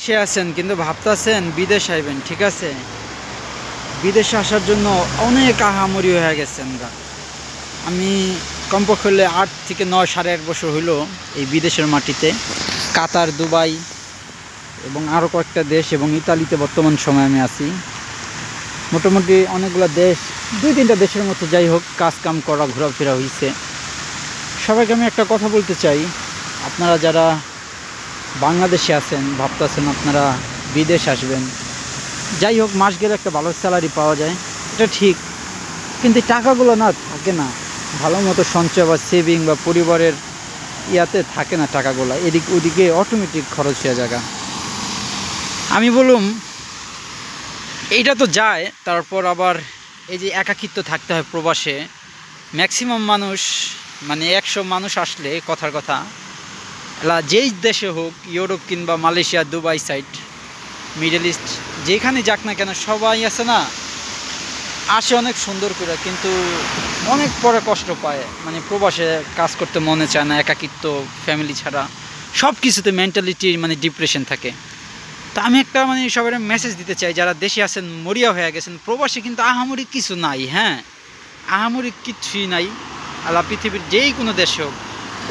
সে আছেন কিন্তু ভাবতেছেন বিদেশ আইবেন, ঠিক আছে? বিদেশে আসার জন্য অনেক আহামরি হয়ে গেছেন গা। আমি কমপক্ষে হলে 8 থেকে 9 সাড়ে 8 বছর হইল এই বিদেশের মাটিতে, কাতার, দুবাই এবং আরও কয়েকটা দেশ এবং ইতালিতে বর্তমান সময় আমি আছি। মোটামুটি অনেকগুলো দেশ, 2-3টা দেশের মতো, যাই হোক, কাজ কাম করা, ঘোরাফেরা হয়েছে। সবাইকে আমি একটা কথা বলতে চাই, আপনারা যারা বাংলাদেশে আছেন, ভাবতেছেন আপনারা বিদেশ আসবেন, যাই হোক, মাস গেলে একটা ভালো স্যালারি পাওয়া যায়, এটা ঠিক, কিন্তু টাকাগুলো না থাকে না ভালো মতো সঞ্চয় বা সেভিং বা পরিবারের ইয়াতে থাকে না টাকাগুলো, এদিক ওদিকে অটোমেটিক খরচ হয়ে জায়গা। আমি বলুম এইটা তো যায়, তারপর আবার এই যে একাকিত্ব থাকতে হয় প্রবাসে। ম্যাক্সিমাম মানুষ, মানে 100 মানুষ আসলে, কথার কথা, যেই দেশে হোক, ইউরোপ কিংবা Malaysia, Dubai side, middle east, যেখানে যাক না কেন, সবাই আছে না, আসে অনেক সুন্দর করে, কিন্তু অনেক পরে কষ্ট পায়। মানে প্রবাসে কাজ করতে মনে চায় না, একাকিত্ব, ফ্যামিলি ছাড়া সব কিছুতে মেন্টালিটি, মানে ডিপ্রেশন থাকে। তা আমি একটা মানে সবাই মেসেজ দিতে চাই, যারা দেশে আছেন, মরিয়া হয়ে গেছেন, প্রবাসে কিন্তু আহামরি কিছু নাই। হ্যাঁ, আহামরি কিছুই নাই। আল্লাহ পৃথিবীর যেই কোনো দেশে হোক,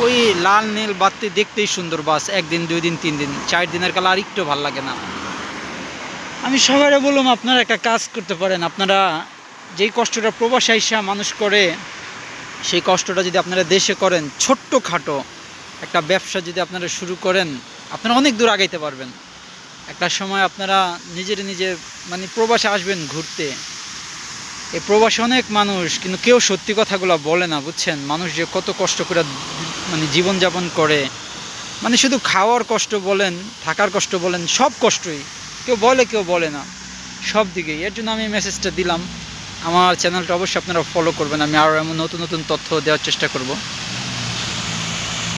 ওই লাল নীল বাতি দেখতেই সুন্দর, বাস 1 দিন 2 দিন 3 দিন 4 দিনের কালা আর একটু ভাল লাগে না। আমি সবাই বললাম, আপনারা একটা কাজ করতে পারেন। আপনারা যেই কষ্টটা প্রবাসে আইসা মানুষ করে, সেই কষ্টটা যদি আপনারা দেশে করেন, ছোট্ট খাটো একটা ব্যবসা যদি আপনারা শুরু করেন, আপনারা অনেক দূর আগাইতে পারবেন। একটা সময় আপনারা নিজে মানে প্রবাসে আসবেন ঘুরতে। এই প্রবাসে অনেক মানুষ, কিন্তু কেউ সত্যি কথাগুলো বলে না, বুঝছেন? মানুষ যে কত কষ্ট করে মানে জীবনযাপন করে, মানে শুধু খাওয়ার কষ্ট বলেন, থাকার কষ্ট বলেন, সব কষ্টই কেউ বলে না, সব দিকেই। এর জন্য আমি মেসেজটা দিলাম। আমার চ্যানেলটা অবশ্যই আপনারা ফলো করবেন, আমি আরও এমন নতুন নতুন তথ্য দেওয়ার চেষ্টা করব।